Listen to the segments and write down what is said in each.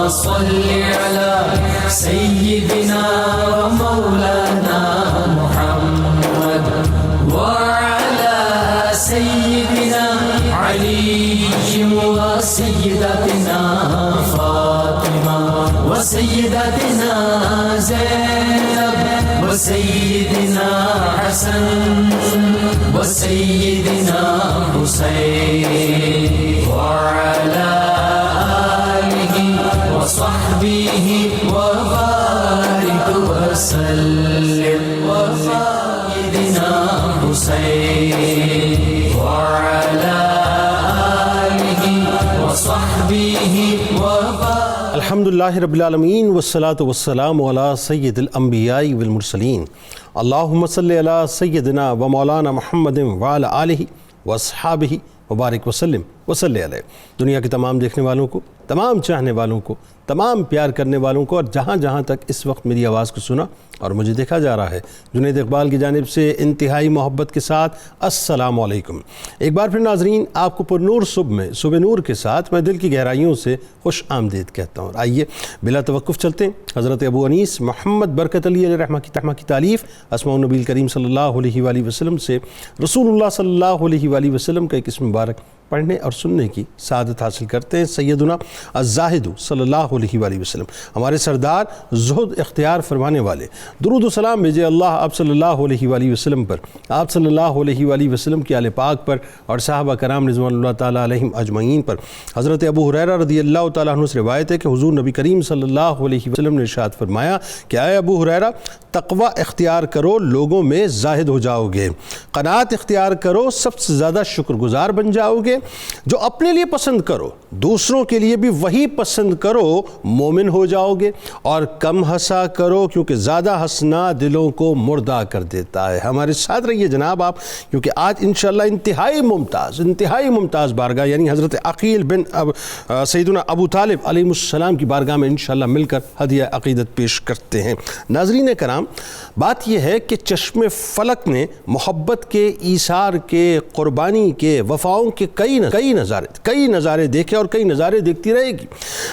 صل على سيدنا ومولانا محمد وعلى سيدنا علي وسيدتنا فاطمة وسيدتنا زينب وسيدنا حسن وسيدنا حسين وعلى آله وصحبه وبارك وسلم وسيدنا حسين وعلى آله وصحبه وبارك. الحمدللہ رب العالمین والصلاة والسلام علی سید الانبیاء والمرسلین. اللہم صلی علی سیدنا و مولانا محمد وعلی آلہ واصحابہ وبارک وسلم وصلی علیہ. دنیا کے تمام دیکھنے والوں کو، تمام چاہنے والوں کو، تمام پیار کرنے والوں کو، اور جہاں جہاں تک اس وقت میری آواز کو سنا اور مجھے دیکھا جا رہا ہے، جنید اقبال کی جانب سے انتہائی محبت کے ساتھ السلام علیکم. ایک بار پھر ناظرین، آپ کو پر نور صبح میں صبح نور کے ساتھ میں دل کی گہرائیوں سے خوش آمدید کہتا ہوں. آئیے بلا توقف چلتے ہیں حضرت ابو انیس محمد برکت علی علیہ رحمہ کی تالیف اسماء النبی الکریم صلی اللہ علیہ وآلہ وسلم سے رسول اللہ صلی اللہ علیہ وآلہ وسلم کا ایک اسم مبارک پڑھنے اور سننے کی سعادت حاصل کرتے ہیں. سیدنا الزاہد صلی اللہ علیہ وآلہ وسلم، ہمارے سردار زہد اختیار فرمانے والے، درود و سلام بھیجے اللہ آپ صلی اللہ علیہ وآلہ وسلم پر، آپ صلی اللہ علیہ وآلہ وسلم کی آل پاک پر اور صحابہ کرام رضوان اللہ تعالیٰ علیہم اجمعین پر. حضرت ابو ہریرہ رضی اللہ تعالیٰ عنہ سے روایت ہے کہ حضور نبی کریم صلی اللہ علیہ وسلم نے ارشاد فرمایا کہ اے ابو ہریرہ، تقوی اختیار کرو لوگوں میں زاہد ہو جاؤ گے، قناعت اختیار کرو سب سے زیادہ شکر گزار بن جاؤ گے، جو اپنے لیے پسند کرو دوسروں کے لیے بھی وہی پسند کرو مومن ہو جاؤ گے، اور کم ہنسا کرو کیونکہ زیادہ ہنسنا دلوں کو مردہ کر دیتا ہے. ہمارے ساتھ رہیے جناب آپ، کیونکہ آج انشاءاللہ انتہائی ممتاز بارگاہ یعنی حضرت عقیل بن سیدنا ابو طالب علیہ السلام کی بارگاہ میں انشاءاللہ مل کر ہدیہ عقیدت پیش کرتے ہیں. ناظرین کرام، بات یہ ہے کہ چشم فلک نے محبت کے، ایثار کے، قربانی کے، وفاؤں کے کئی نظارے دیکھے اور کئی نظارے دیکھتی رہے گی،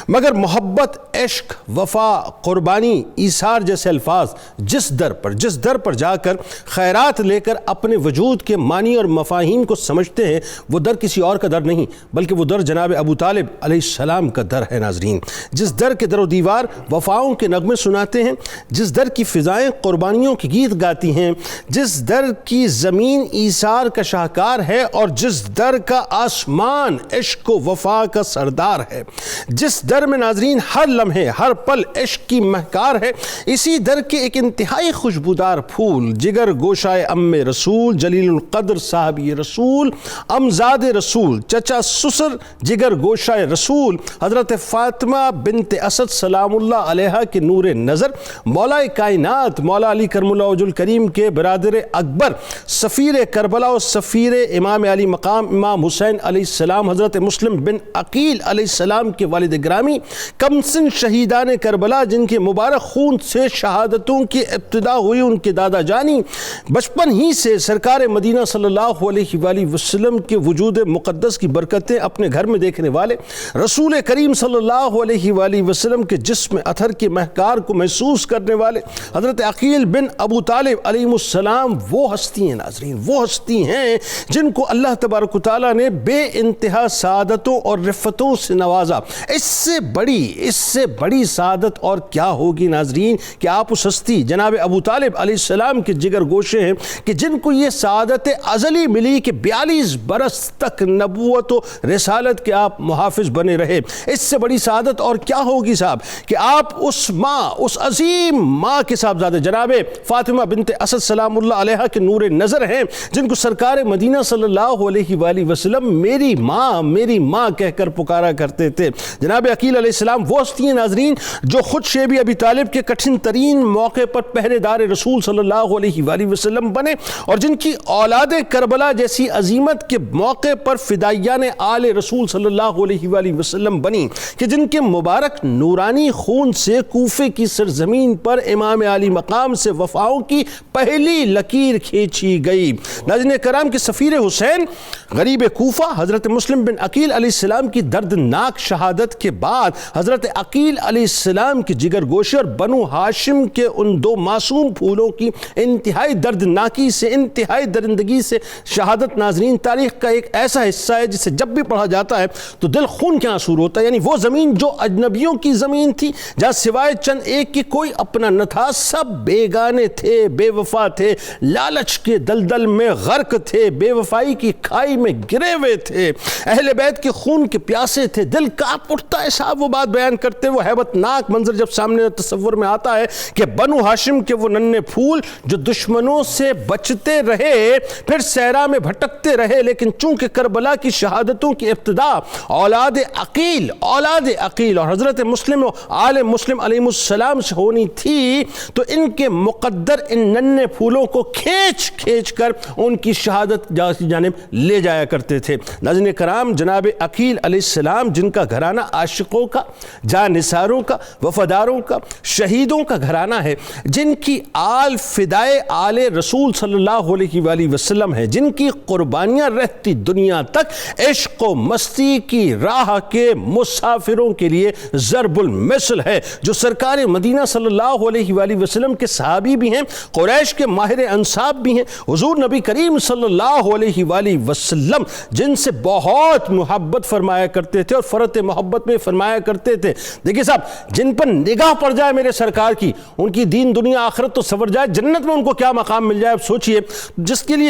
مگر محبت، عشق، وفا، قربانی، ایثار جیسے الفاظ جس در پر جا کر خیرات لے کر اپنے وجود کے معنی اور مفاہیم کو سمجھتے ہیں، وہ در کسی اور کا در نہیں بلکہ وہ در جناب ابو طالب علیہ السلام کا در ہے. ناظرین، جس در کے در و دیوار وفاؤں کے نغمے سناتے ہیں، جس در کی فضائیں قربانیوں کے گیت گاتی ہیں، جس در کی زمین ایثار کا شاہکار ہے، اور جس در کا آسمان عشق و وفا کا سردار ہے، جس در میں ناظرین ہر لمحے ہر پل عشق کی مہکار ہے، اسی در کے ایک انتہائی خوشبودار پھول، جگر گوشائے ام رسول، جلیل القدر صاحبی رسول، امزاد رسول، چچا سسر جگر گوشائے رسول، حضرت فاطمہ بنت اسد سلام اللہ علیہا کے نور نظر، مولا کائنات مولا علی کرم اللہ وجہ الکریم کے برادر اکبر، سفیر کربلا و سفیر امام علی مقام امام حسین علیہ السلام، حضرت مسلم بن عقیل علیہ السلام کے والد گرامی، کمسن شہیدان کربلا جن کے مبارک خون سے شہادتوں کی ابتدا ہوئی، ان کے دادا جانی، بچپن ہی سے سرکار مدینہ صلی اللہ علیہ وآلہ وسلم کے وجود مقدس کی برکتیں اپنے گھر میں دیکھنے والے، رسول کریم صلی اللہ علیہ وآلہ وسلم کے جسم اطہر کی مہکار کو محسوس کرنے والے حضرت عقیل بن ابو طالب علیہ السلام وہ ہستی ہیں ناظرین، وہ ہستی ہیں جن کو اللہ تبارک و تعالیٰ نے بے انتہا سعادتوں اور رفتوں سے نوازا. اس سے بڑی سعادت اور کیا ہوگی ناظرین کہ آپ اس ہستی جناب ابو طالب علیہ السلام کے جگر گوشے ہیں کہ جن کو یہ سعادت ازلی ملی کہ 42 برس تک نبوت و رسالت کے آپ محافظ بنے رہے. اس سے بڑی سعادت اور کیا ہوگی صاحب کہ آپ اس عظیم ماں کے صاحبزادے جناب فاطمہ بنت اسد سلام اللہ علیہا کے نور نظر ہیں، جن کو سرکار مدینہ صلی اللہ علیہ وآلہ وسلم میری ماں کہہ کر پکارا کرتے تھے. جناب عقیل علیہ السلام وہ ہستی ہیں ناظرین جو خود شیب ابی طالب کے کٹھن ترین موقع پر پہرے دار رسول صلی اللہ علیہ وآلہ وسلم بنے، اور جن کی اولاد کربلا جیسی عظیمت کے موقع پر فدائیان آل رسول صلی اللہ علیہ وآلہ وسلم بنی، کہ جن کے مبارک نورانی خون سے کوفے کی سرزمین پر امام علی مقام سے وفاؤں کی پہلی لکیر کھینچی گئی۔ ناظرین کرام کہ سفیر حسین غریب کوفہ حضرت مسلم بن عقیل علیہ السلام کی دردناک شہادت کے بعد حضرت عقیل علیہ السلام کی جگر گوشی اور بنو ہاشم کے ان دو معصوم پھولوں کی انتہائی دردناکی سے، انتہائی درندگی سے شہادت ناظرین تاریخ کا ایک ایسا حصہ ہے جسے جب بھی پڑھا جاتا ہے تو دل خون کے آنسو ہوتا ہے۔ یعنی وہ زمین جو اجنبیوں کی زمین تھی، جہاں سوائے چند ایک کی کوئی اپنا نہ تھا، سب بیگانے تھے، بے وفا تھے، لالچ کے دلدل میں غرق تھے، بے وفائی کی کھائی میں گرے ہوئے تھے، اہل بیت کے خون کے پیاسے تھے۔ دل کانپ اٹھتا ہے صاحب وہ بات بیان کرتے، وہ ہیبت ناک منظر جب سامنے تصور میں آتا ہے کہ بنو ہاشم کے وہ ننھے پھول جو دشمنوں سے بچتے رہے، پھر صحرا میں بھٹکتے رہے، لیکن چونکہ کربلا کی شہادتوں کی ابتدا اولاد عقیل اور حضرت مسلم و آل مسلم علیہ السلام سے ہونی تھی، تو ان کے مقدر ان ننھے پھولوں کو کھینچ کر ان کی شہادت کی جانب لے جایا کرتے تھے۔ ناظرین کرام جناب عقیل علیہ السلام جن کا گھرانہ عاشقوں کا، جانثاروں کا، وفاداروں کا، شہیدوں کا گھرانہ ہے، جن کی آل فدائے آل رسول صلی اللہ علیہ وآلہ وسلم ہے، جن کی قربانیاں رہتی دنیا تک عشق و مستی کی راہ کے مسافروں کے لیے ضرب المثل ہے، جو سرکار مدینہ صلی اللہ علیہ وآلہ وسلم کے صحابی بھی ہیں، قریش کے ماہر انصاب بھی ہیں، حضور نبی کریم صلی اللہ علیہ وآلہ وسلم جن سے بہت محبت فرمایا کرتے تھے اور فرط محبت میں فرمایا کرتے تھے۔ دیکھیے صاحب، جن پر نگاہ پڑ جائے میرے سرکار کی، ان کی دین دنیا آخرت تو سنور جائے، جنت میں ان کو کیا مقام مل جائے۔ اب سوچئے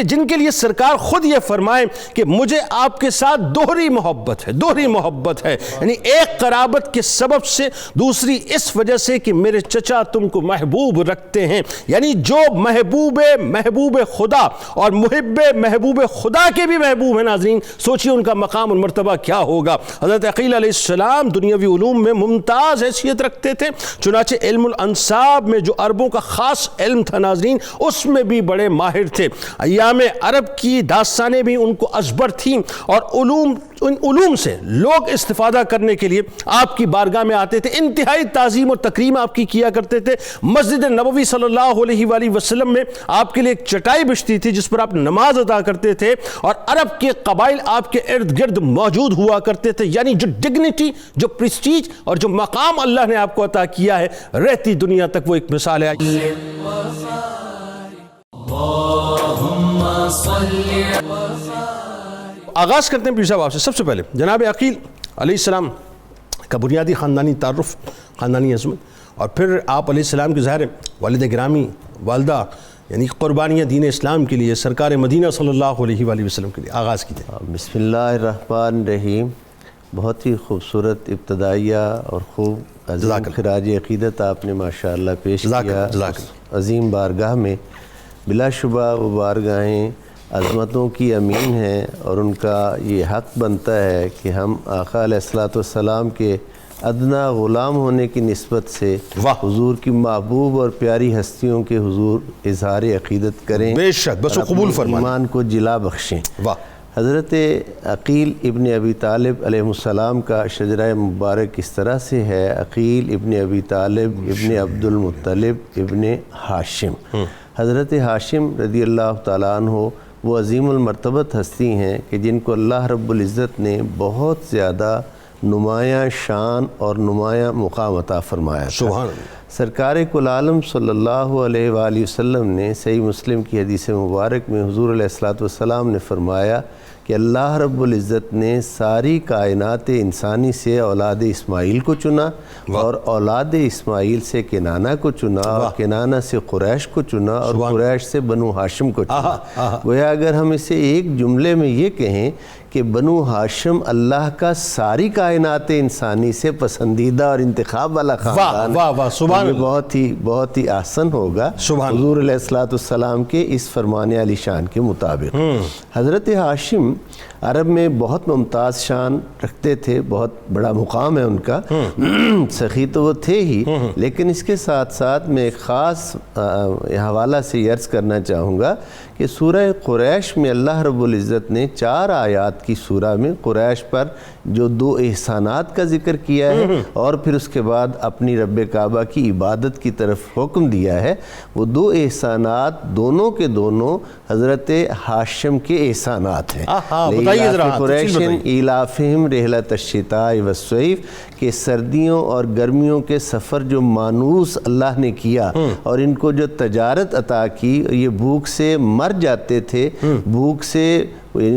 جن کے لیے سرکار خود یہ فرمائیں کہ مجھے آپ کے ساتھ دوہری محبت ہے، یعنی ایک قرابت کے سبب سے، دوسری اس وجہ سے کہ میرے چچا تم کو محبوب رکھتے ہیں، یعنی جو محبوب خدا اور محبوب خدا کے بھی محبوب ہیں ناظرین، سوچئے ان کا مقام اور مرتبہ کیا ہوگا۔ حضرت عقیل علیہ السلام دنیاوی علوم میں ممتاز حیثیت رکھتے تھے، چنانچہ علم الانصاب میں جو عربوں کا خاص علم تھا ناظرین، اس میں بھی بڑے ماہر تھے۔ ایام عرب کی داستانیں بھی ان کو ازبر تھیں، اور ان علوم سے لوگ استفادہ کرنے کے لیے آپ کی بارگاہ میں آتے تھے، انتہائی تعظیم اور تکریم آپ کی کیا کرتے تھے۔ مسجد نبوی صلی اللہ علیہ وآلہ وسلم میں آپ کے لیے ایک چٹائی بچھتی تھی جس پر آپ نماز ادا کرتے تھے، اور عرب کے قبائل آپ کے ارد گرد موجود ہوا کرتے تھے، یعنی جو ڈگنیٹی، جو پریسٹیج اور جو مقام اللہ نے آپ کو عطا کیا ہے، رہتی دنیا تک وہ ایک مثال ہے۔ آغاز کرتے ہیں پیر صاحب آپ سے، سب سے پہلے جناب عقیل علیہ السلام کا بنیادی خاندانی تعارف، خاندانی عظمت، اور پھر آپ علیہ السلام کے ظاہر والد گرامی، والدہ، یعنی قربانیاں دین اسلام کے لیے، سرکار مدینہ صلی اللہ علیہ وآلہ وسلم کے لیے آغاز کیجیے۔ بسم اللہ الرحمن الرحیم۔ بہت ہی خوبصورت ابتدائیہ اور خوب عظیم خراج عقیدت آپ نے ماشاءاللہ پیش کیا عظیم بارگاہ میں۔ بلا شبہ وہ بارگاہیں عظمتوں کی امین ہیں، اور ان کا یہ حق بنتا ہے کہ ہم آقا علیہ الصلوۃ والسلام کے ادنا غلام ہونے کی نسبت سے حضور کی محبوب اور پیاری ہستیوں کے حضور اظہار عقیدت کریں، بے شک، بس وہ قبول فرمائیں، ایمان کو جلا بخشیں۔ حضرت عقیل ابن ابی طالب علیہ السلام کا شجرہ مبارک اس طرح سے ہے: عقیل ابن ابی طالب ابن عبد المطلب ابن ہاشم۔ حضرت ہاشم رضی اللہ تعالیٰ عنہ وہ عظیم المرتبت ہستی ہیں کہ جن کو اللہ رب العزت نے بہت زیادہ نمایاں شان اور نمایاں مقام عطا فرمایا تھا۔ سرکار کل عالم صلی اللہ علیہ وآلہ وسلم نے صحیح مسلم کی حدیث مبارک میں حضور علیہ الصلوۃ والسلام نے فرمایا کہ اللہ رب العزت نے ساری کائنات انسانی سے اولاد اسماعیل کو چنا، اور اولاد اسماعیل سے کنانہ کو چنا، اور کنانہ سے قریش کو چنا، اور قریش سے بنو ہاشم کو چنا۔ گویا اگر ہم اسے ایک جملے میں یہ کہیں کہ بنو ہاشم اللہ کا ساری کائنات انسانی سے پسندیدہ اور انتخاب والا خاندان ہے، بہت ہی احسن ہوگا حضور علیہ الصلوۃ والسلام کے اس فرمان علی شان کے مطابق۔ حضرت ہاشم عرب میں بہت ممتاز شان رکھتے تھے، بہت بڑا مقام ہے ان کا، سخی تو وہ تھے ہی، لیکن اس کے ساتھ ساتھ میں ایک خاص حوالہ سے عرض کرنا چاہوں گا کہ سورہ قریش میں اللہ رب العزت نے 4 آیات کی سورہ میں قریش پر جو 2 احسانات کا ذکر کیا ہے، اور پھر اس کے بعد اپنی رب کعبہ کی عبادت کی طرف حکم دیا ہے، وہ دو احسانات دونوں کے دونوں حضرت ہاشم کے احسانات ہیں۔ بتائیے ذرا، قریشن ایلافہم رحلۃ الشتاء والصیف، کہ سردیوں اور گرمیوں کے سفر جو مانوس اللہ نے کیا اور ان کو جو تجارت عطا کی، یہ بھوک سے مر جاتے تھے، بھوک سے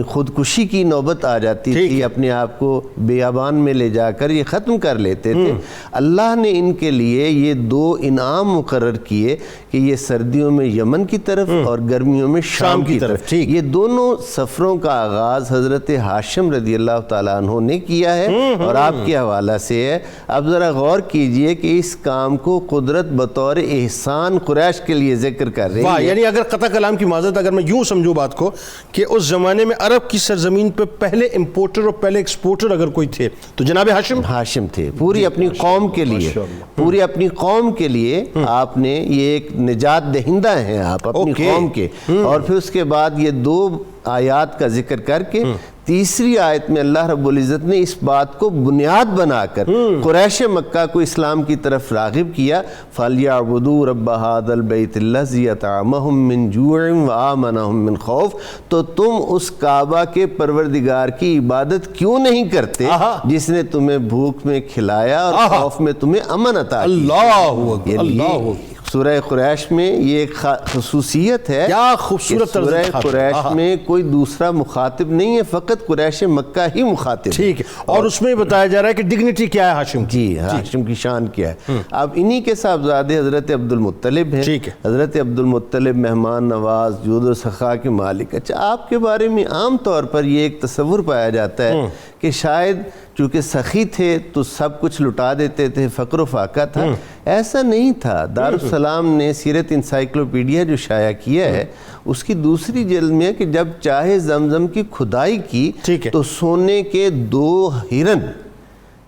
خودکشی کی نوبت آ جاتی تھی، اپنے آپ کو بیابان میں لے جا کر یہ ختم کر لیتے تھے۔ اللہ نے ان کے لیے یہ دو انعام مقرر کیے کہ یہ سردیوں میں یمن کی طرف اور گرمیوں میں شام کی طرف، یہ دونوں سفروں کا آغاز حضرت ہاشم رضی اللہ تعالیٰ عنہ نے کیا ہے اور آپ کے حوالہ سے ہے۔ اب ذرا غور کیجئے کہ اس کام کو قدرت بطور احسان قریش کے لیے ذکر کر رہی ہے۔ یعنی اگر قطع کلام کی معذرت، اگر میں یوں سمجھوں بات کو کہ اس زمانے میں عرب کی سرزمین پہ پہلے امپورٹر اور پہلے ایکسپورٹر اگر کوئی تھے تو جناب ہاشم تھے، پوری اپنی قوم کے لیے، پوری اپنی قوم کے لیے آپ نے یہ ایک نجات دہندہ ہیں آپ اپنی قوم کے۔ اور پھر اس کے بعد یہ دو آیات کا ذکر کر کے تیسری آیت میں اللہ رب العزت نے اس بات کو بنیاد بنا کر قریش مکہ کو اسلام کی طرف راغب کیا، فَلْيَعْبُدُوا رَبَّ هَذَا الْبَيْتِ الَّذِي أَطْعَمَهُم مِّن جُوعٍ وَآمَنَهُم مِّن خَوْفٍ، تو تم اس کعبہ کے پروردگار کی عبادت کیوں نہیں کرتے جس نے تمہیں بھوک میں کھلایا اور خوف میں تمہیں امن عطا کیا۔ اللہ سورہ قریش میں یہ ایک خصوصیت ہے، کیا خوبصورت طرز سورہ قریش میں کوئی دوسرا مخاطب نہیں ہے، فقط قریش مکہ ہی مخاطب ہے۔ ٹھیک ہے، اور اس میں بتایا جا رہا ہے کہ ڈگنیٹی کیا ہے ہاشم کی، ہاشم کی شان کیا ہے۔ اب انہی کے صاحبزادے حضرت عبد المطلب ہیں۔ حضرت عبد المطلب مہمان نواز، جود و سخا کے مالک۔ اچھا، آپ کے بارے میں عام طور پر یہ ایک تصور پایا جاتا ہے کہ شاید چونکہ سخی تھے تو سب کچھ لٹا دیتے تھے، فقر و فاقہ تھا۔ ایسا نہیں تھا۔ دارالسلام نے سیرت انسائیکلوپیڈیا جو شائع کیا ہے اس کی دوسری جلد میں ہے کہ جب چاہے زمزم کی کھدائی کی تو سونے کے 2 ہرن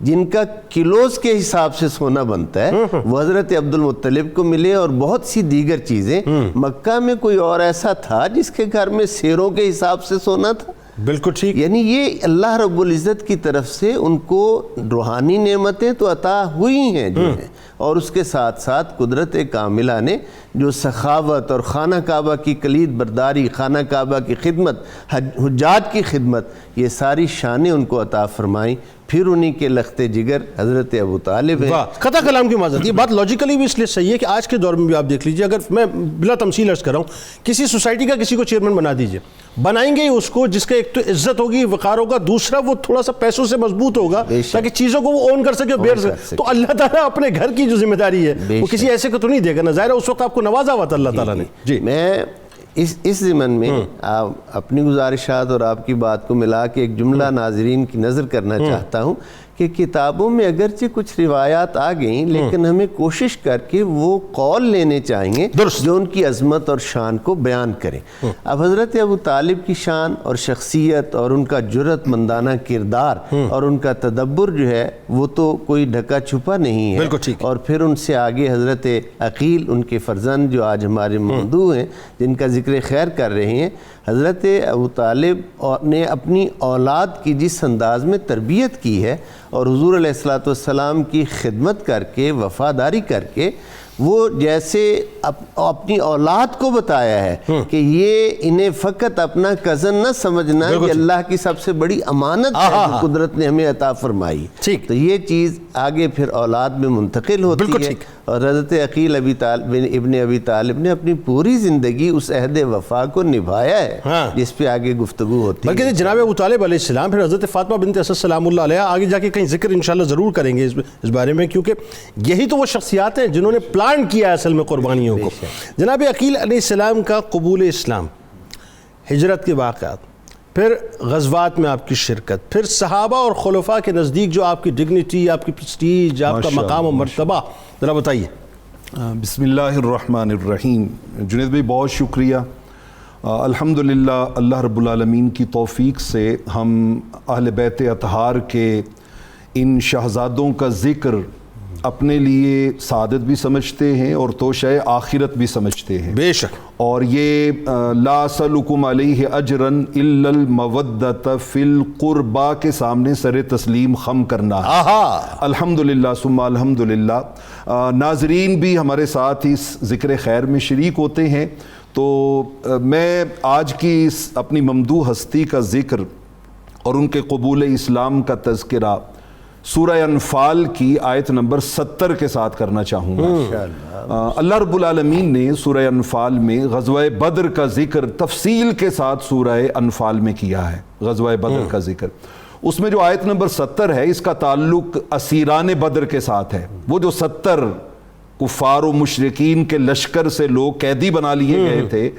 جن کا کلوز کے حساب سے سونا بنتا ہے وہ حضرت عبد المطلب کو ملے، اور بہت سی دیگر چیزیں۔ مکہ میں کوئی اور ایسا تھا جس کے گھر میں سیروں کے حساب سے سونا تھا؟ بالکل ٹھیک۔ یعنی یہ اللہ رب العزت کی طرف سے ان کو روحانی نعمتیں تو عطا ہوئی ہیں جو ہیں، اور اس کے ساتھ ساتھ قدرت کاملہ نے جو سخاوت اور خانہ کعبہ کی کلید برداری، خانہ کعبہ کی خدمت، حجاج کی خدمت، یہ ساری شانیں ان کو عطا فرمائیں۔ پھر انہی کے لخت جگر حضرت ابو طالب ہیں۔ قطع کلام کی معذرت، یہ بات لاجیکلی بھی اس لیے صحیح ہے کہ آج کے دور میں بھی آپ دیکھ لیجئے، اگر میں بلا تمثیل عرض کر رہا ہوں، کسی سوسائٹی کا کسی کو چیئرمین بنا دیجئے، بنائیں گے اس کو جس کا ایک تو عزت ہوگی، وقار ہوگا، دوسرا وہ تھوڑا سا پیسوں سے مضبوط ہوگا تاکہ چیزوں کو وہ اون کر سکے اور بیئر سکے۔ تو اللہ تعالیٰ اپنے گھر کی جو ذمہ داری ہے وہ کسی ایسے کو تو نہیں دے گا نا، ظاہر ہے اس وقت آپ کو نوازا ہوا تھا اللہ تعالیٰ نے۔ جی، میں اس ضمن میں اپنی گزارشات اور آپ کی بات کو ملا کے ایک جملہ ناظرین کی نظر کرنا چاہتا ہوں کہ کتابوں میں اگرچہ کچھ روایات آ گئیں لیکن ہمیں کوشش کر کے وہ قول لینے چاہیے جو ان کی عظمت اور شان کو بیان کریں۔ اب حضرت ابو طالب کی شان اور شخصیت اور ان کا جرأت مندانہ کردار اور ان کا تدبر جو ہے وہ تو کوئی ڈھکا چھپا نہیں ہے۔ اور پھر ان سے آگے حضرت عقیل، ان کے فرزند جو آج ہمارے موضوع ہیں جن کا ذکر خیر کر رہے ہیں، حضرت ابو طالب نے اپنی اولاد کی جس انداز میں تربیت کی ہے اور حضور علیہ السلام کی خدمت کر کے، وفاداری کر کے، وہ جیسے اپنی اولاد کو بتایا ہے کہ یہ انہیں فقط اپنا کزن نہ سمجھنا، یہ اللہ کی سب سے بڑی امانت ہے جو قدرت نے ہمیں عطا فرمائی۔ تو یہ چیز آگے پھر اولاد میں منتقل ہوتی ہے، اور حضرت عقیل ابن ابی طالب نے اپنی پوری زندگی اس عہد وفا کو نبھایا ہے جس پہ آگے گفتگو ہوتی ہے۔ بلکہ جناب ابو طالب علیہ السلام، پھر حضرت فاطمہ بنت اسد سلام اللہ علیہ، آگے جا کے کہیں ذکر انشاءاللہ ضرور کریں گے اس بارے میں، کیونکہ یہی تو وہ شخصیات ہیں جنہوں نے پلان کیا ہے اصل میں قربانیوں کو۔ جناب عقیل علیہ السلام کا قبول اسلام، ہجرت کے واقعات، پھر غزوات میں آپ کی شرکت، پھر صحابہ اور خلفاء کے نزدیک جو آپ کی ڈگنیٹی، آپ کی پریسٹیج، آپ کا مقام و مرتبہ، ذرا بتائیے۔ بسم اللہ الرحمن الرحیم۔ جنید بھائی بہت شکریہ۔ الحمدللہ اللہ رب العالمین کی توفیق سے ہم اہل بیت اطہار کے ان شہزادوں کا ذکر اپنے لیے سعادت بھی سمجھتے ہیں اور توشہ آخرت بھی سمجھتے ہیں. بے شک. اور یہ لا اسألکم علیہ اجرا الا المودۃ فی القربى کے سامنے سر تسلیم خم کرنا ہے. الحمدللہ ثم الحمدللہ. ناظرین بھی ہمارے ساتھ اس ذکر خیر میں شریک ہوتے ہیں. تو میں آج کی اس اپنی ممدوح ہستی کا ذکر اور ان کے قبول اسلام کا تذکرہ سورہ انفال کی آیت نمبر 70 کے ساتھ کرنا چاہوں گا. اللہ رب العالمین نے سورہ انفال میں غزوہ بدر کا ذکر تفصیل کے ساتھ سورہ انفال میں کیا ہے. غزوہ بدر کا ذکر اس میں جو آیت نمبر 70 ہے اس کا تعلق اسیران بدر کے ساتھ ہے. وہ جو 70 کفار و مشرکین کے لشکر سے لوگ قیدی بنا لیے گئے تھے،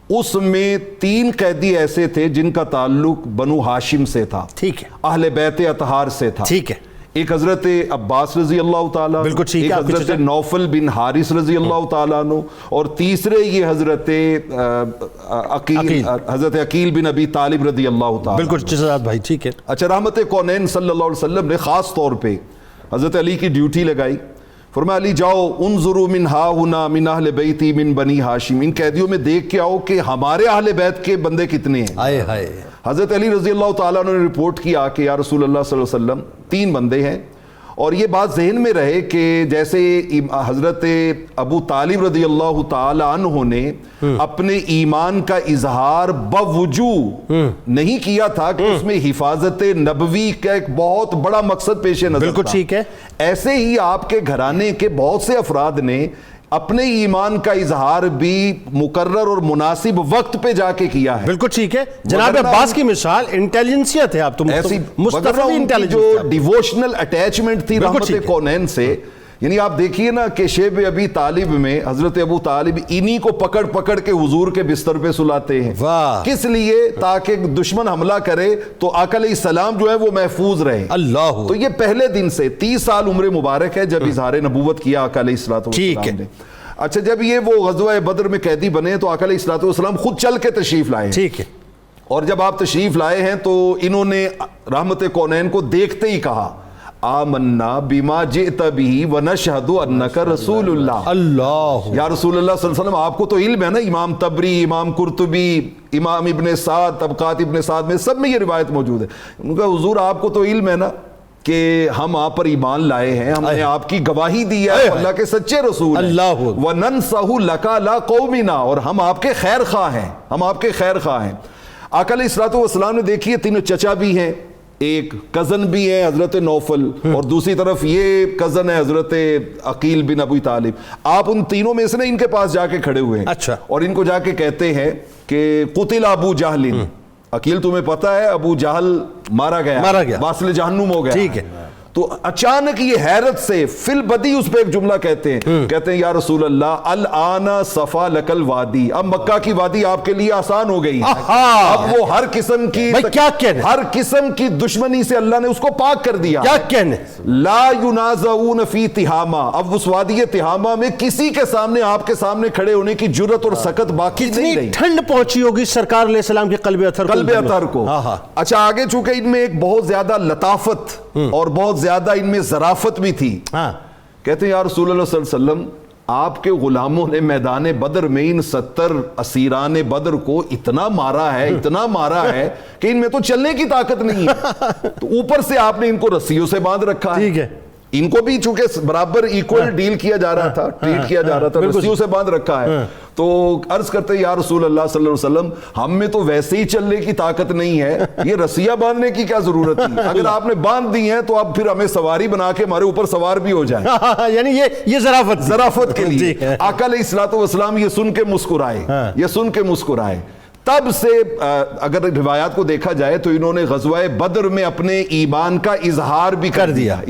اس میں 3 قیدی ایسے تھے جن کا تعلق بنو ہاشم سے تھا. ٹھیک ہے. اہل بیت اطہار سے تھا. ٹھیک ہے. ایک حضرت عباس رضی اللہ تعالیٰ، ایک حضرت نوفل بن حارث رضی اللہ تعالیٰ عنہ، اور تیسرے یہ حضرت عقیل بن ابی طالب رضی اللہ تعالیٰ. بالکل جزاک بھائی. ٹھیک ہے. اچھا، رحمت کونین صلی اللہ علیہ وسلم نے خاص طور پہ حضرت علی کی ڈیوٹی لگائی. فرمایا علی جاؤ انظروا من ہا ہنا من اہل بیتی من بنی ہاشم، ان قیدیوں میں دیکھ کے آؤ کہ ہمارے اہل بیت کے بندے کتنے ہیں. ہائے ہائے. حضرت علی رضی اللہ تعالیٰ نے رپورٹ کیا کہ یا رسول اللہ صلی اللہ علیہ وسلم 3 بندے ہیں. اور یہ بات ذہن میں رہے کہ جیسے حضرت ابو طالب رضی اللہ تعالیٰ عنہ نے اپنے ایمان کا اظہار باوجود نہیں کیا تھا کہ اس میں حفاظت نبوی کا ایک بہت بڑا مقصد پیش نظر تھا. بالکل ٹھیک ہے. ایسے ہی آپ کے گھرانے کے بہت سے افراد نے اپنے ایمان کا اظہار بھی مقرر اور مناسب وقت پہ جا کے کیا ہے. بالکل ٹھیک ہے. جناب عباس کی مثال انٹیلیجنسیا تھے. آپ تو مستقل انٹیلیجنس، جو ڈیووشنل اٹیچمنٹ تھی رحمت کونین سے. یعنی آپ دیکھیے نا کہ شیب ابی طالب میں حضرت ابو طالب انہی کو پکڑ پکڑ کے حضور کے بستر پہ سلاتے ہیں. کس لیے؟ تاکہ دشمن حملہ کرے تو آقا علیہ السلام جو ہے وہ محفوظ رہے. اللہ. تو یہ پہلے دن سے 30 سال عمر مبارک ہے جب اظہار نبوت کیا آقا علیہ السلام نے. اچھا، جب یہ وہ غزوہ بدر میں قیدی بنے تو آقا علیہ السلام خود چل کے تشریف لائے. ٹھیک ہے. اور جب آپ تشریف لائے ہیں تو انہوں نے رحمت کونین کو دیکھتے ہی کہا آمنا بما جئت به ونشهد انک رسول اللہ. اللہ. یا رسول اللہ صلی اللہ علیہ وسلم، آپ کو تو علم ہے نا، امام طبری، امام قرطبی، امام ابن سعد، طبقات ابن سعد میں سب میں یہ روایت موجود ہے. ان کا حضور آپ کو تو علم ہے نا کہ ہم آپ پر ایمان لائے ہیں، ہم نے آپ کی گواہی دی ہے، اللہ کے سچے رسول ہیں. اللہ. وَنَنْصَحُ لَكَ لَا قَوْمِنَا، اور ہم آپ کے خیر خواہ ہیں، ہم آپ کے خیر خواہ ہیں. آقا علیہ الصلوۃ والسلام نے دیکھیے 3 چچا بھی ہیں، ایک کزن بھی ہے حضرت نوفل، اور دوسری طرف یہ کزن ہے حضرت عقیل بن ابی طالب. آپ ان تینوں میں سے ان کے پاس جا کے کھڑے ہوئے ہیں. اچھا. اور ان کو جا کے کہتے ہیں کہ قتل ابو جہل. عقیل تمہیں پتہ ہے ابو جہل مارا گیا، واصل جہنم ہو گیا. ٹھیک ہے. تو اچانک یہ حیرت سے فی البدی اس پہ ایک جملہ کہتے ہیں یا رسول اللہ الآن صفا لک الوادی، اب مکہ کی وادی آپ کے لیے آسان ہو گئی. اب وہ ہر قسم کی دشمنی سے اللہ نے اس کو پاک کر دیا. کیا کہنے؟ لا ینازعون فی تہامہ، اب اس وادی تہامہ میں کسی کے سامنے آپ کے سامنے کھڑے ہونے کی جرت اور سکت باقی نہیں رہی. ٹھنڈ پہنچی ہوگی سرکار علیہ السلام کے قلب اطہر کو. اچھا، آگے چونکہ ان میں ایک بہت زیادہ لطافت اور بہت زیادہ ان میں ظرافت بھی تھی. کہتے ہیں یا رسول اللہ صلی اللہ علیہ وسلم، آپ کے غلاموں نے میدان بدر میں ان 70 اسیران بدر کو اتنا مارا ہے کہ ان میں تو چلنے کی طاقت نہیں ہے. تو اوپر سے آپ نے ان کو رسیوں سے باندھ رکھا ہے. ٹھیک ہے. ان کو بھی چونکہ برابر ایکول ڈیل کیا جا رہا تھا، ٹریٹ کیا جا رہا تھا، رسیوں سے باندھ رکھا ہے. تو عرض کرتے یا رسول اللہ صلی اللہ علیہ وسلم، ہم میں تو ویسے ہی چلنے کی طاقت نہیں ہے، یہ رسیاں باندھنے کی کیا ضرورت تھی؟ اگر آپ نے باندھ دی ہیں تو آپ پھر ہمیں سواری بنا کے ہمارے اوپر سوار بھی ہو جائیں. یعنی یہ ظرافت کے لیے آقا علیہ الصلوۃ والسلام یہ سن کے مسکرائے. تب سے اگر روایات کو دیکھا جائے تو انہوں نے غزوہ بدر میں اپنے ایمان کا اظہار بھی کر دیا.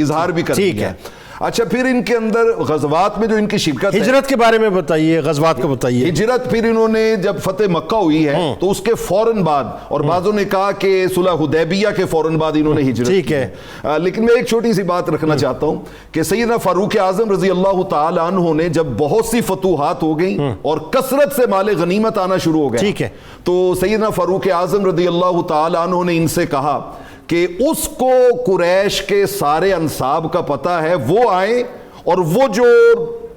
اچھا، پھر ان کے اندر غزوات میں جو ان کی شرکت، ہجرت کے بارے میں بتائیے، غزوات کو بتائیے. ہجرت پھر انہوں نے جب فتح مکہ ہوئی ہے تو اس کے فوراً بعد، اور بعضوں نے کہا کہ صلح حدیبیہ کے فوراً بعد انہوں نے ہجرت کی ہے. لیکن میں ایک چھوٹی سی بات رکھنا چاہتا ہوں کہ سیدنا فاروق اعظم رضی اللہ تعالی عنہ نے جب بہت سی فتوحات ہو گئیں اور کثرت سے مال غنیمت آنا شروع ہو گیا، تو سیدنا فاروق اعظم رضی اللہ تعالی عنہ نے ان سے کہا کہ اس کو قریش کے سارے انصاب کا پتہ ہے، وہ آئیں اور وہ جو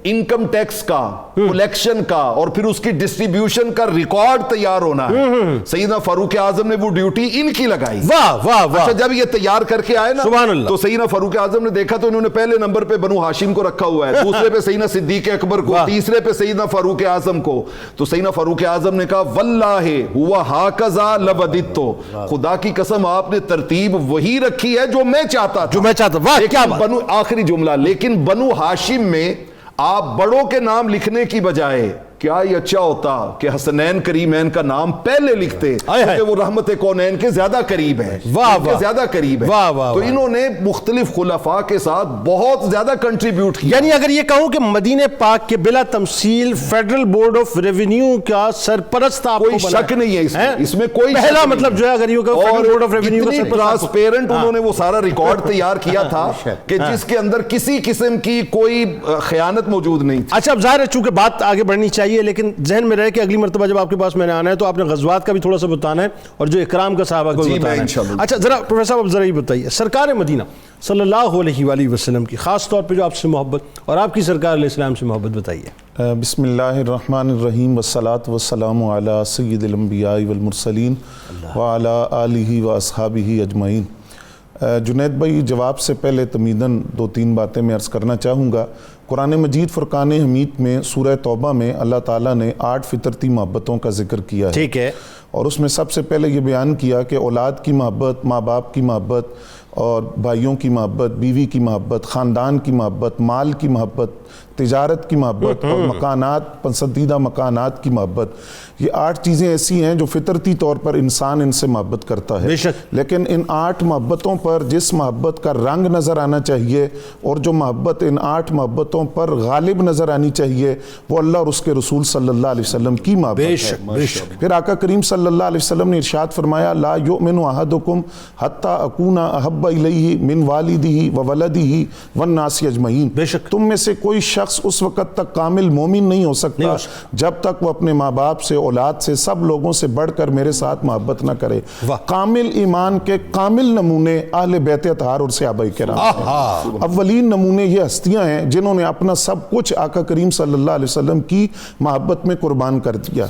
انکم ٹیکس کا کلیکشن کا اور پھر اس کی ڈسٹریبیوشن کا ریکارڈ تیار ہونا ہے، سیدنا فاروق اعظم نے وہ ڈیوٹی ان کی لگائی. واہ واہ واہ. اچھا جب یہ تیار کر کے آئے نا سبحان اللہ. تو سیدنا فاروق اعظم نے دیکھا تو انہوں نے پہلے نمبر پہ بنو ہاشم کو رکھا ہوا ہے، دوسرے پہ سیدنا صدیق اکبر کو، تیسرے پہ سیدنا فاروق اعظم کو. تو سیدنا فاروق اعظم نے کہا واللہ ہوا ہاکذا لوددتو، خدا کی قسم آپ نے ترتیب وہی رکھی ہے جو میں چاہتا تھا، جو میں چاہتا. واہ کیا بات. آخری جملہ، لیکن بنو ہاشم میں آپ بڑوں کے نام لکھنے کی بجائے کیا یہ اچھا ہوتا کہ حسنین کریمین کا نام پہلے لکھتے، کیونکہ وہ رحمت کونین کے زیادہ قریب ہے، زیادہ قریب ہے. تو انہوں نے مختلف خلفاء کے ساتھ بہت زیادہ کنٹریبیوٹ کیا. یعنی اگر یہ کہوں کہ مدینہ پاک کے بلا تمثیل فیڈرل بورڈ آف ریونیو کا سرپرست آپ کو کوئی شک نہیں ہے اس میں کوئی پہلا مطلب جو ہے اگر یہ کہوں فیڈرل بورڈ آف ریونیو کا سرپرست، ٹرانسپیرنٹ انہوں نے وہ سارا ریکارڈ تیار کیا تھا کہ جس کے اندر کسی قسم کی کوئی خیانت موجود نہیں تھی. اچھا اب ظاہر ہے چونکہ بات آگے بڑھنی چاہیے، لیکن ذہن میں رہے کہ اگلی مرتبہ جب آپ کے پاس میں نے آنا ہے تو آپ نے غزوات کا بھی تھوڑا سا بتانا ہے اور جو اکرام کا صحابہ کو بھی بتانا ہے. اچھا ذرا پروفیسر صاحب اب ذرا یہ بتائیے، سرکار مدینہ صلی اللہ علیہ وآلہ وسلم کی خاص طور پہ جو آپ سے محبت اور آپ کی سرکار علیہ السلام سے محبت بتائیے. بسم اللہ الرحمن الرحیم والصلاة والسلام علی سید الانبیاء والمرسلین وعلی آلہ واصحابہ اجمعین. جنید بھائی جواب سے پہلے تمیداً 2-3 باتیں میں عرض کرنا چاہوں گا. قرآن مجید فرقان حمید میں سورہ توبہ میں اللہ تعالیٰ نے 8 فطرتی محبتوں کا ذکر کیا ہے. ٹھیک ہے. اور اس میں سب سے پہلے یہ بیان کیا کہ اولاد کی محبت، ماں باپ کی محبت اور بھائیوں کی محبت، بیوی کی محبت، خاندان کی محبت، مال کی محبت، تجارت کی محبت اور مکانات، پسندیدہ مکانات کی محبت، یہ 8 چیزیں ایسی ہیں جو فطرتی طور پر انسان ان سے محبت کرتا ہے. لیکن ان 8 محبتوں پر جس محبت کا رنگ نظر آنا چاہیے اور جو محبت ان 8 محبتوں پر غالب نظر آنی چاہیے وہ اللہ اور اس کے رسول صلی اللہ علیہ وسلم کی محبت ہے. پھر آقا کریم صلی اللہ علیہ وسلم نے ارشاد فرمایا لا یؤمن احدکم حتی اکون احب الیہ من والدہ وولدہ والناس اجمعین. تم میں سے کوئی شخص اس وقت تک کامل مومن نہیں ہو سکتا جب تک وہ اپنے ماں باپ سے، اولاد سے، سب لوگوں سے بڑھ کر میرے ساتھ محبت نہ کرے. کامل ایمان کے کامل نمونے اہل بیت اطہار اور صحابہ کرام ہیں. اولین نمونے یہ ہستیاں ہیں جنہوں نے اپنا سب کچھ آقا کریم صلی اللہ علیہ وسلم کی محبت میں قربان کر دیا.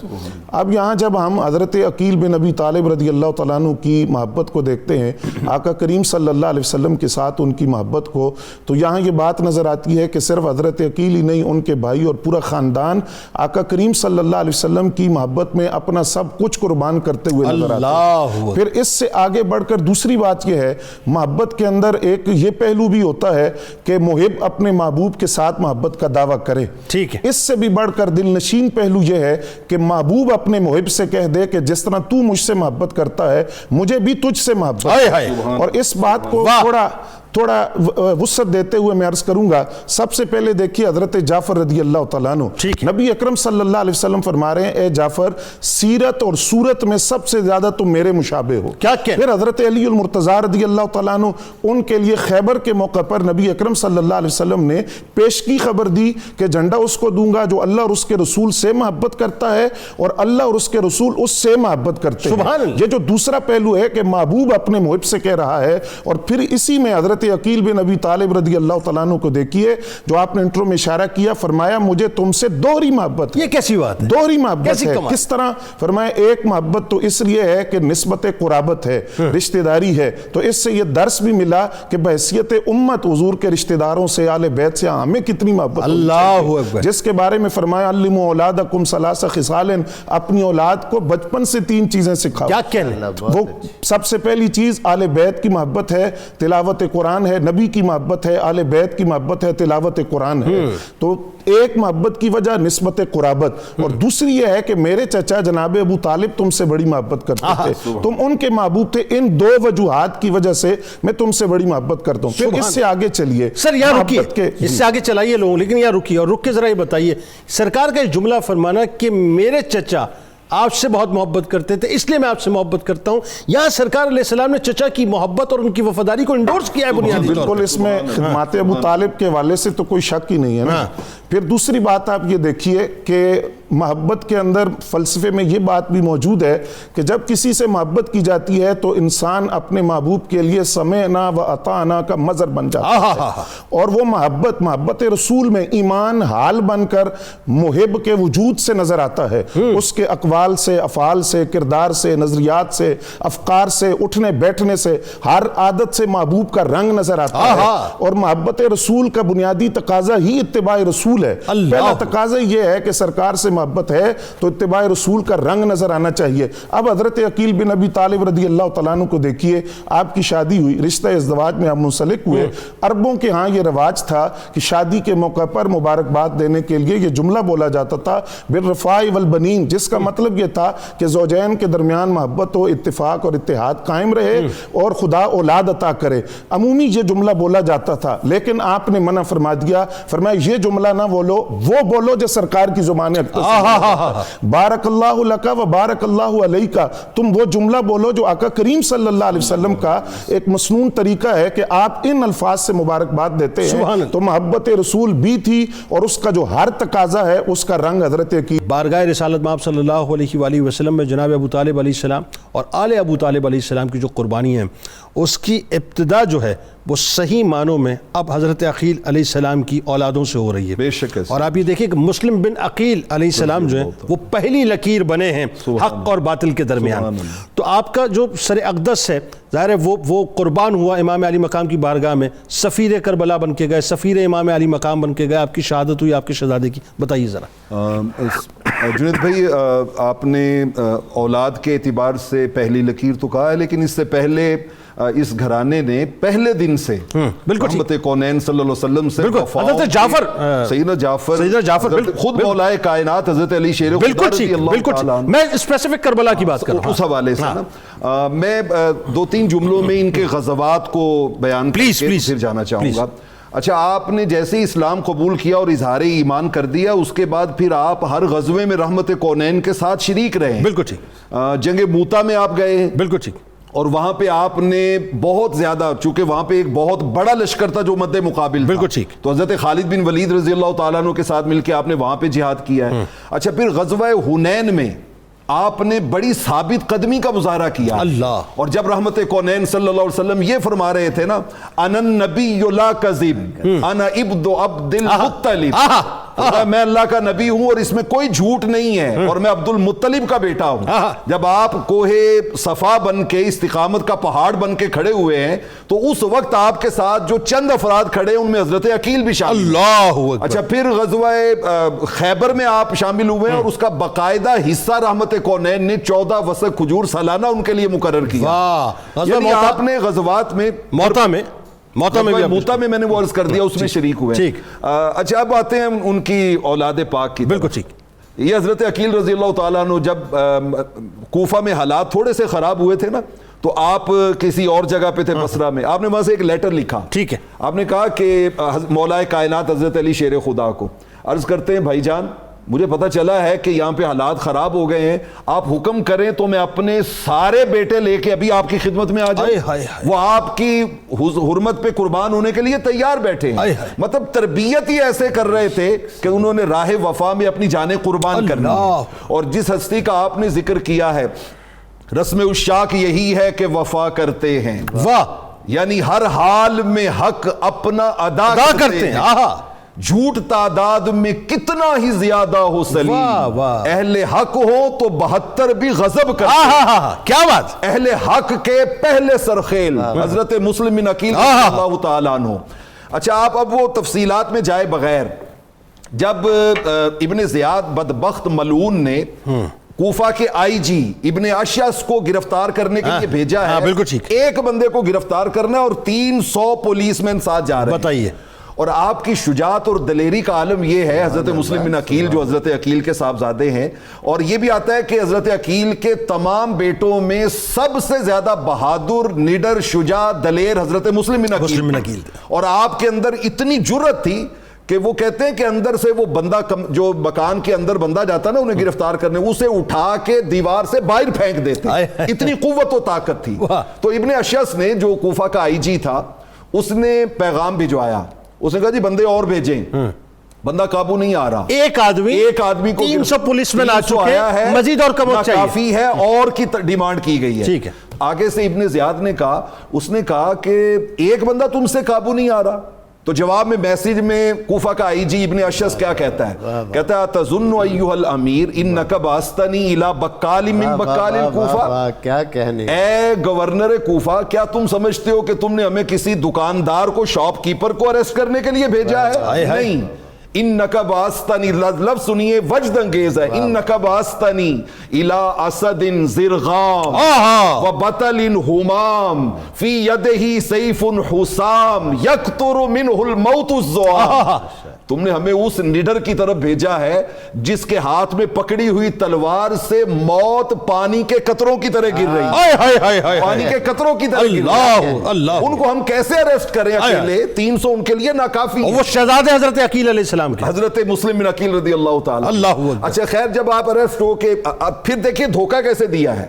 اب یہاں جب ہم حضرت عقیل بن ابی طالب رضی اللہ تعالیٰ عنہ کی محبت کو دیکھتے ہیں، آقا کریم صلی اللہ علیہ وسلم کے ساتھ ان کی محبت کو، تو یہاں یہ بات نظر آتی ہے کہ صرف حضرت عقیل ہی نہیں، ان کے بھائی اور پورا خاندان آقا کریم صلی اللہ علیہ وسلم کی محبت میں اپنا سب کچھ قربان کرتے ہوئے نظر آتے ہیں. پھر اس سے آگے بڑھ کر دوسری بات یہ ہے، محبت کے اندر ایک یہ پہلو بھی ہوتا ہے کہ محب اپنے محبوب کے ساتھ محبت کا دعویٰ کرے. ٹھیک ہے. اس سے بھی بڑھ کر دل نشین پہلو یہ ہے کہ محبوب اپنے محب سے کہہ دے کہ جس طرح تو مجھ سے محبت کرتا ہے مجھے بھی تجھ سے محبت ہے. اور اس بات کو تھوڑا وسعت دیتے ہوئے میں عرض کروں گا. سب سے پہلے دیکھیے حضرت جعفر رضی اللہ تعالیٰ عنہ، نبی اکرم صلی اللہ علیہ وسلم فرما رہے ہیں اے جعفر سیرت اور صورت میں سب سے زیادہ تم میرے مشابہ ہو. پھر حضرت علی المرتضیٰ رضی اللہ تعالیٰ عنہ، ان کے لیے خیبر کے موقع پر نبی اکرم صلی اللہ علیہ وسلم نے پیشگی خبر دی کہ جھنڈا اس کو دوں گا جو اللہ اور اس کے رسول سے محبت کرتا ہے اور اللہ اور اس کے رسول اس سے محبت کرتے ہیں. یہ جو دوسرا پہلو ہے کہ محبوب اپنے محب سے کہہ رہا ہے. اور پھر اسی میں حضرت عقیل بن ابی طالب رضی اللہ تعالیٰ عنہ کو دیکھیے جو آپ نے انٹرو میں اشارہ کیا، فرمایا مجھے تم سے دوہری محبت. یہ کیسی بات ہے؟ دوہری محبت ہے. کس طرح؟ فرمایا ایک محبت تو اس لیے ہے کہ نسبت قرابت ہے، رشتہ داری ہے، تو اس سے یہ درس بھی ملا کہ بحیثیت امت حضور کے رشتہ داروں سے، آل بیت سے ہمیں کتنی محبت. اللہ اکبر. جس کے بارے میں فرمایا علموا اولادکم ثلاث خصال، اپنی اولاد کو بچپن سے 3 چیزیں سکھاؤ. کیا کہنا؟ وہ سب سے پہلی چیز آل بیت کی محبت ہے، تلاوت قرآن ہے، نبی کی محبت ہے، آل بیت کی محبت ہے، تلاوت قرآن ہے. تو ایک محبت کی وجہ نسبت قرابت، اور دوسری یہ ہے کہ میرے چچا جناب ابو طالب تم سے بڑی محبت کرتے تھے، تم ان کے محبوب تھے. ان 2 وجوہات کی وجہ سے میں تم سے بڑی محبت کرتا ہوں. پھر اس سے آگے چلیے سر، یہاں رکیے، اس سے آگے چلائیے لوگوں، لیکن یہاں رکیے اور رک کے ذرا یہ بتائیے، سرکار کا جملہ فرمانا کہ میرے چچا آپ سے بہت محبت کرتے تھے اس لیے میں آپ سے محبت کرتا ہوں، یہاں سرکار علیہ السلام نے چچا کی محبت اور ان کی وفاداری کو انڈورس کیا ہے بنیادی طور پر. بالکل، اس میں خدمات ابو طالب کے حوالے سے تو کوئی شک ہی نہیں ہے نا. پھر دوسری بات آپ یہ دیکھیے کہ محبت کے اندر فلسفے میں یہ بات بھی موجود ہے کہ جب کسی سے محبت کی جاتی ہے تو انسان اپنے محبوب کے لیے سمعنا و اطعنا کا مظہر بن جاتا ہے، اور وہ محبت رسول میں ایمان حال بن کر محب کے وجود سے نظر آتا ہے، اس کے اقوال سے، افعال سے، کردار سے، نظریات سے، افکار سے، اٹھنے بیٹھنے سے، ہر عادت سے محبوب کا رنگ نظر آتا ہے۔ اور محبت رسول کا بنیادی تقاضا ہی اتباع رسول ہے۔ پہلا تقاضا یہ ہے کہ سرکار سے محبت ہے تو اتباع رسول کا رنگ نظر آنا چاہیے۔ اب حضرت عقیل بن ابی طالب رضی اللہ تعالیٰ عنہ کو دیکھیے، آپ کی شادی ہوئی، رشتہ ازدواج میں آپ منسلک ہوئے۔ عربوں کے ہاں یہ رواج تھا کہ شادی کے موقع پر مبارکباد دینے کے لیے یہ جملہ بولا جاتا تھا بالرفاع والبنین، جس کا مطلب یہ تھا کہ زوجین کے درمیان محبت و اتفاق اور اتحاد قائم رہے اور خدا اولاد عطا کرے۔ عمومی یہ جملہ بولا جاتا تھا، لیکن آپ نے منع فرما دیا، فرمایا یہ جملہ نہ بولو، وہ بولو جو سرکار کی زبان اقدس، بارک اللہ لکا و بارک اللہ علیکا، تم وہ جملہ بولو جو آقا کریم صلی اللہ علیہ وسلم کا ایک مسنون طریقہ ہے کہ آپ ان الفاظ سے مبارکباد دیتے ہیں۔ تو محبت رسول بھی تھی، اور اس کا جو ہر تقاضا ہے اس کا رنگ حضرت کی بارگاہ رسالت میں آپ صلی اللہ علیہ وآلہ وسلم میں جناب ابو طالب علیہ السلام اور آل ابو طالب علیہ السلام کی جو قربانی ہے، اس کی ابتدا جو ہے وہ صحیح معنوں میں اب حضرت عقیل علیہ السلام کی اولادوں سے ہو رہی ہے۔ بے شک ہے۔ اور آپ یہ دیکھیں کہ مسلم بن عقیل علیہ السلام جو ہیں وہ پہلی لکیر بنے ہیں حق اور باطل کے درمیان۔ تو آپ کا جو سر اقدس ہے، ظاہر ہے وہ قربان ہوا امام علی مقام کی بارگاہ میں، سفیر کربلا بن کے گئے، سفیر امام علی مقام بن کے گئے، آپ کی شہادت ہوئی آپ کے شہزادے کی، بتائیے ذرا۔ جنید بھائی، آپ نے اولاد کے اعتبار سے پہلی لکیر تو کہا ہے، لیکن اس سے پہلے اس گھرانے نے پہلے دن سے رحمت کونین صلی اللہ علیہ وسلم سے حضرت جعفر، سیدنا جعفر خود مولا کائنات حضرت علی شیر خدا رضی اللہ تعالیٰ عنہ، میں اسپیسیفک کربلا کی بات کر رہا ہوں اس حوالے سے نا، میں دو تین جملوں میں ان کے غزوات کو بیان کر کے پھر جانا چاہوں گا۔ اچھا، آپ نے جیسے ہی اسلام قبول کیا اور اظہار ایمان کر دیا، اس کے بعد پھر آپ ہر غزوے میں رحمت کونین کے ساتھ شریک رہے ہیں۔ بالکل ٹھیک۔ جنگ موتا میں آپ گئے ہیں، بالکل ٹھیک، اور وہاں پہ آپ نے بہت زیادہ، چونکہ وہاں پہ ایک بہت بڑا لشکر تھا جو مد مقابل تھا، بالکل ٹھیک، تو حضرت خالد بن ولید رضی اللہ تعالیٰ عنہ کے ساتھ مل کے آپ نے وہاں پہ جہاد کیا ہے۔ اچھا، پھر غزوہ حنین میں آپ نے بڑی ثابت قدمی کا مظاہرہ کیا، اللہ، اور جب رحمت کونین صلی اللہ علیہ وسلم یہ فرما رہے تھے نا، انا النبی لا کذب انا ابن عبد المطلب، میں اللہ کا نبی ہوں اور اس میں کوئی جھوٹ نہیں ہے، اور میں عبد المطلب کا بیٹا ہوں۔ جب آپ کوہ صفا بن کے، استقامت کا پہاڑ بن کے کھڑے ہوئے ہیں، تو اس وقت آپ کے ساتھ جو چند افراد کھڑے ان میں حضرت عقیل بھی شامل۔ اللہ اکبر۔ اچھا، پھر غزوہ خیبر میں آپ شامل ہوئے ہیں، اور اس کا باقاعدہ حصہ رحمت کونین نے 14 وسق کھجور سالانہ ان کے لیے مقرر کیا۔ یعنی آپ نے غزوات میں موتا میں میں نے وہ عرض کر دیا، اس میں شریک ہوئے۔ اچھا، اب آتے ہیں ان کی اولاد پاک کی۔ بالکل ٹھیک۔ یہ حضرت عقیل رضی اللہ تعالیٰ عنہ جب کوفہ میں حالات تھوڑے سے خراب ہوئے تھے نا، تو آپ کسی اور جگہ پہ تھے، بصرہ میں، آپ نے وہاں سے ایک لیٹر لکھا۔ ٹھیک ہے۔ آپ نے کہا کہ مولا کائنات حضرت علی شیر خدا کو عرض کرتے ہیں، بھائی جان، مجھے پتہ چلا ہے کہ یہاں پہ حالات خراب ہو گئے ہیں، آپ حکم کریں تو میں اپنے سارے بیٹے لے کے ابھی آپ کی خدمت میں آ جاؤں۔ وہ آپ کی حرمت پہ قربان ہونے کے لیے تیار بیٹھے ہیں۔ مطلب تربیت ہی ایسے کر رہے تھے کہ انہوں نے راہ وفا میں اپنی جانیں قربان کرنی ہے۔ اور جس ہستی کا آپ نے ذکر کیا ہے، رسم عشاق یہی ہے کہ وفا کرتے ہیں، یعنی ہر حال میں حق اپنا ادا کرتے ہیں، جھوٹ تعداد میں کتنا ہی زیادہ ہو سلیم، اہل حق ہو تو 72 بھی غضب کرتے ہیں۔ کیا بات! اہل حق کے پہلے سرخیل حضرت مسلم بن عقیل رضی اللہ تعالیٰ عنہ۔ اچھا، آپ اب وہ تفصیلات میں جائے بغیر، جب ابن زیاد بدبخت ملعون نے کوفہ کے آئی جی ابن اشعث کو گرفتار کرنے کے لیے بھیجا ہے، ایک بندے کو گرفتار کرنا ہے اور 300 پولیس مین ساتھ جا رہے ہیں، بتائیے۔ اور آپ کی شجاعت اور دلیری کا عالم یہ ہے، حضرت مسلم بن عقیل جو حضرت عقیل کے صاحبزادے ہیں، اور یہ بھی آتا ہے کہ حضرت عقیل کے تمام بیٹوں میں سب سے زیادہ بہادر، نڈر، شجاع، دلیر حضرت مسلم بن عقیل، اور آپ کے اندر اتنی جرأت تھی کہ وہ کہتے ہیں کہ اندر سے وہ بندہ جو مکان کے اندر بندہ جاتا نا انہیں گرفتار کرنے، اسے اٹھا کے دیوار سے باہر پھینک دیتے، اتنی قوت و طاقت تھی۔ تو ابن اشعث نے، جو کوفہ کا آئی جی تھا، اس نے پیغام بھجوایا، اس نے کہا جی بندے اور بھیجیں، بندہ قابو نہیں آ رہا. ایک آدمی کو 300 پولیس میں آ چکے ہیں, مزید اور کم چاہیے, کافی ہے, اور کی ڈیمانڈ کی گئی ہے. ٹھیک ہے. آگے سے ابن زیاد نے کہا, اس نے کہا کہ ایک بندہ تم سے قابو نہیں آ رہا. تو جواب میں میسیج میں کوفہ کا آئی جی ابن اشعث کیا کہتا ہے؟ کہتا ہے تظن ایھا الامیر انک باستنی الی بقال من بقال الکوفہ. کیا کہنے, اے گورنر کوفہ, کیا تم سمجھتے ہو کہ تم نے ہمیں کسی دکاندار کو, شاپ کیپر کو اریسٹ کرنے کے لیے بھیجا ہے؟ نہیں. انک باستنی, لفظ سنیے وجد انگیز ہے, انک باستنی الی اسد زرغام و بطل ہمام فی یدہ سیف حسام یقطر منہ الموت الزوام. تم نے ہمیں اس نڈر کی طرف بھیجا ہے جس کے ہاتھ میں پکڑی ہوئی تلوار سے موت پانی کے قطروں کی طرح گر رہی ہے, پانی کے قطروں کی طرح گر رہی ہے. ان کو ہم کیسے اریسٹ کریں اکیلے؟ 300 ان کے لیے ناکافی. وہ شہزادے حضرت عقیل علیہ السلام کے, حضرت مسلم بن عقیل رضی اللہ تعالی. اللہ. اچھا خیر, جب آپ اریسٹ ہو کے پھر دیکھیں دھوکہ کیسے دیا ہے.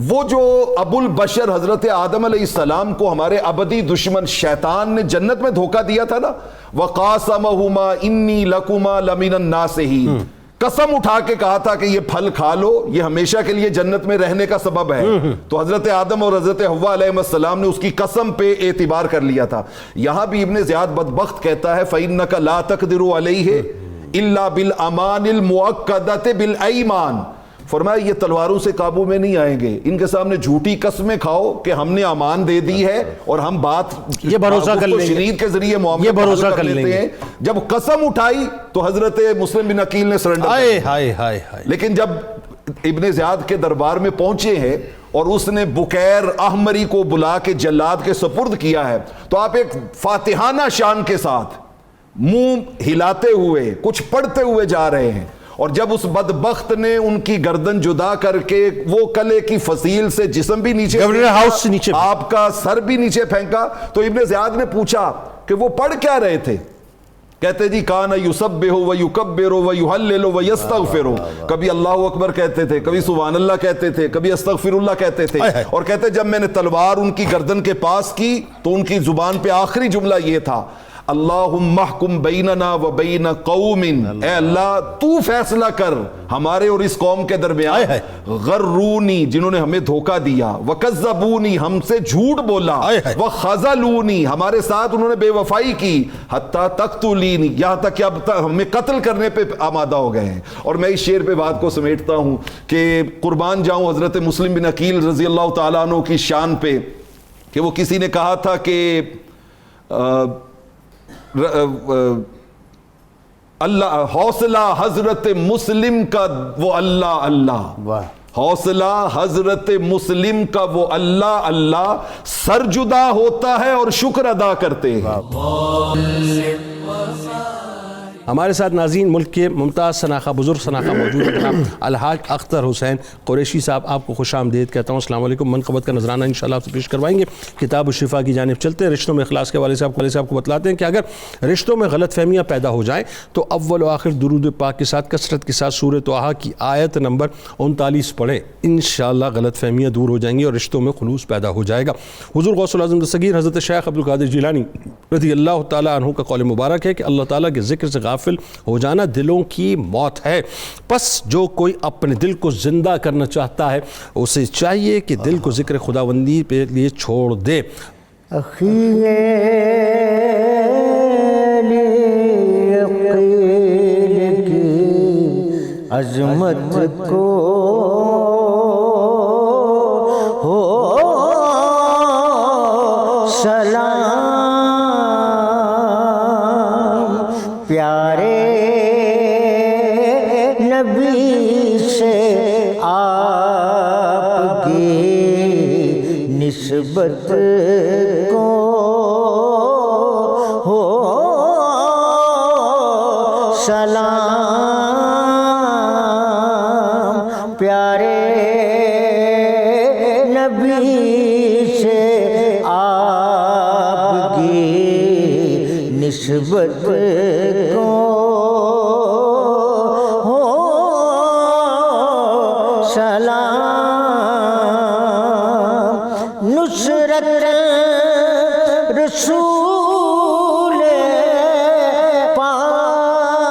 وہ جو ابو البشر حضرت آدم علیہ السلام کو ہمارے ابدی دشمن شیطان نے جنت میں دھوکہ دیا تھا نا, وَقَاسَمَهُمَا إِنِّي لَكُمَا لَمِنَ النَّاسِحِينَ, قسم اٹھا کے کہا تھا کہ یہ پھل کھا لو, یہ ہمیشہ کے لیے جنت میں رہنے کا سبب ہے. تو حضرت آدم اور حضرت حوا علیہ السلام نے اس کی قسم پہ اعتبار کر لیا تھا. یہاں بھی ابن زیاد بدبخت کہتا ہے فَإِنَّكَ لَا تَقْدِرُ عَلَيْهِ إِلَّا بِالْأَمَانِ الْمُؤَكَّدَةِ بِالْأَيْمَانِ. فرمایا یہ تلواروں سے قابو میں نہیں آئیں گے, ان کے سامنے جھوٹی قسمیں کھاؤ کہ ہم نے امان دے دی ہے اور ہم بات یہ بھروسہ کر لیں گے, شریر کے ذریعے معاملہ بھروسہ کر لیتے ہیں. جب قسم اٹھائی تو حضرت مسلم بن عقیل نے سرنڈر. لیکن جب ابن زیاد کے دربار میں پہنچے ہیں اور اس نے بکیر احمری کو بلا کے جلاد کے سپرد کیا ہے, تو آپ ایک فاتحانہ شان کے ساتھ منہ ہلاتے ہوئے کچھ پڑھتے ہوئے جا رہے ہیں, اور جب اس بدبخت نے ان کی گردن جدا کر کے وہ کلے کی فصیل سے جسم بھی نیچے, گورنر ہاؤس سے نیچے, آپ کا سر بھی نیچے پھینکا, تو ابن زیاد نے پوچھا کہ وہ پڑھ کیا رہے تھے؟ کہتے جی کان یسبح و یکبر و یہلل و یستغفر. کبھی اللہ اکبر کہتے تھے, کبھی سبحان اللہ کہتے تھے, کبھی استغفر اللہ کہتے تھے. اور کہتے جب میں نے تلوار ان کی گردن کے پاس کی تو ان کی زبان پہ آخری جملہ یہ تھا, اللہم احکم بیننا و بین قوم, اے اللہ تو فیصلہ کر ہمارے اور اس قوم کے درمیان, غرونی جنہوں نے ہمیں دھوکہ دیا, وکذبونی ہم سے جھوٹ بولا, وخذلونی ہمارے ساتھ انہوں نے بے وفائی کی, حتی تقتلینی یہاں تک کہ اب تک ہمیں قتل کرنے پہ آمادہ ہو گئے ہیں. اور میں اس شعر پہ بات کو سمیٹتا ہوں کہ قربان جاؤں حضرت مسلم بن عقیل رضی اللہ تعالیٰ عنہ کی شان پہ, کہ وہ کسی نے کہا تھا کہ اللہ حوصلہ حضرت مسلم کا وہ اللہ اللہ, حوصلہ حضرت مسلم کا وہ اللہ اللہ, سر جدا ہوتا ہے اور شکر ادا کرتے ہیں. ہمارے ساتھ ناظرین ملک کے ممتاز شناخہ بزرگ شناخہ موجود ہیں جناب الحاج اختر حسین قریشی صاحب, آپ کو خوش آمدید کہتا ہوں. السلام علیکم. منقبت کا نذرانہ انشاءاللہ آپ سے پیش کروائیں گے. کتاب الشفا کی جانب چلتے ہیں. رشتوں میں اخلاص کے والے صاحب کو بتلاتے ہیں کہ اگر رشتوں میں غلط فہمیاں پیدا ہو جائیں تو اول و آخر درود پاک کے ساتھ کثرت کے ساتھ سورہ طٰہٰ کی آیت نمبر 39 پڑھیں, انشاءاللہ غلط فہمیاں دور ہو جائیں گی اور رشتوں میں خلوص پیدا ہو جائے گا. حضور غوث العظم دستگیر حضرت شیخ عبد القادر جیلانی رضی اللہ تعالیٰ عنہ کا قول مبارک ہے کہ اللہ تعالیٰ کے ذکر سے غافل ہو جانا دلوں کی موت ہے. پس جو کوئی اپنے دل کو زندہ کرنا چاہتا ہے اسے چاہیے کہ دل کو ذکر خداوندی پہ لیے چھوڑ دے. عظمت کو ہو سلام, پیارے نبی سے آپ کی نسبت کو ہو سلام, پیارے نبی سے آپ کی نسبت کو ہو سلام, نصرت رسول پاک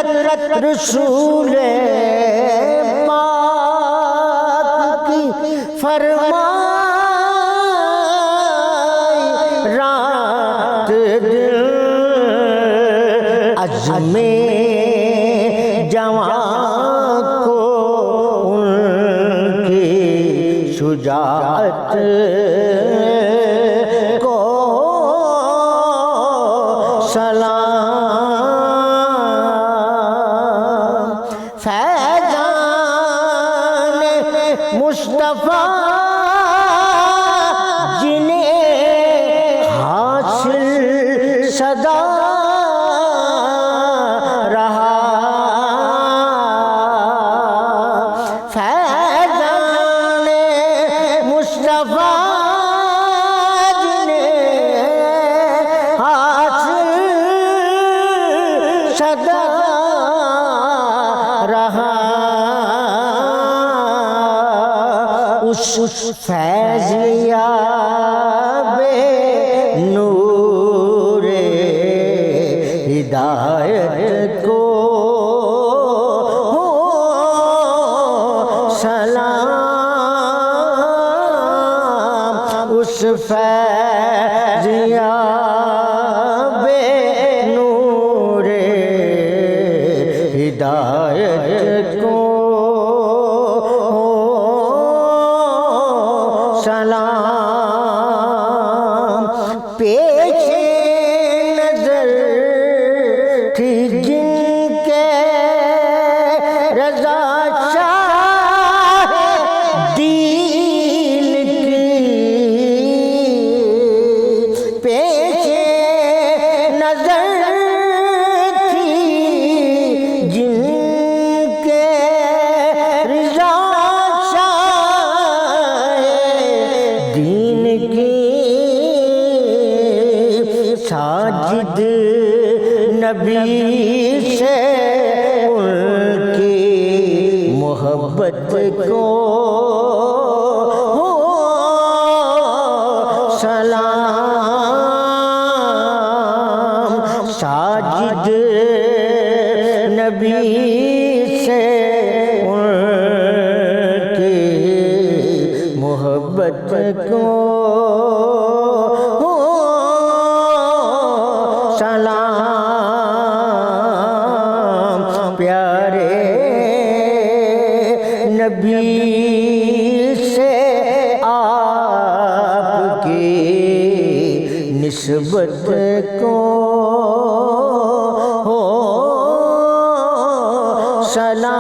نصرت رسول پاک کی فرمائی رات دل عزم جوان کو ان کی شجاعت کو سلام فیضان مصطفیٰ جنہیں حاصل صدا رہا فیضان مصطفیٰ جنہیں حاصل صدا رہا اس فیضیاب نور ہدایت کو سلام اس فیضیاب نور ہدایت کو سلام پیش نظر تھی جن کے رضا شاہ دین کی پیش نظر تھی جن کے رضا شاہ دین کی ساجد نبی سے ان کی محبت کو سلام ساجد نبی سے ان کی محبت کو سلام پیارے نبی سے آپ کی نسبت کو سلام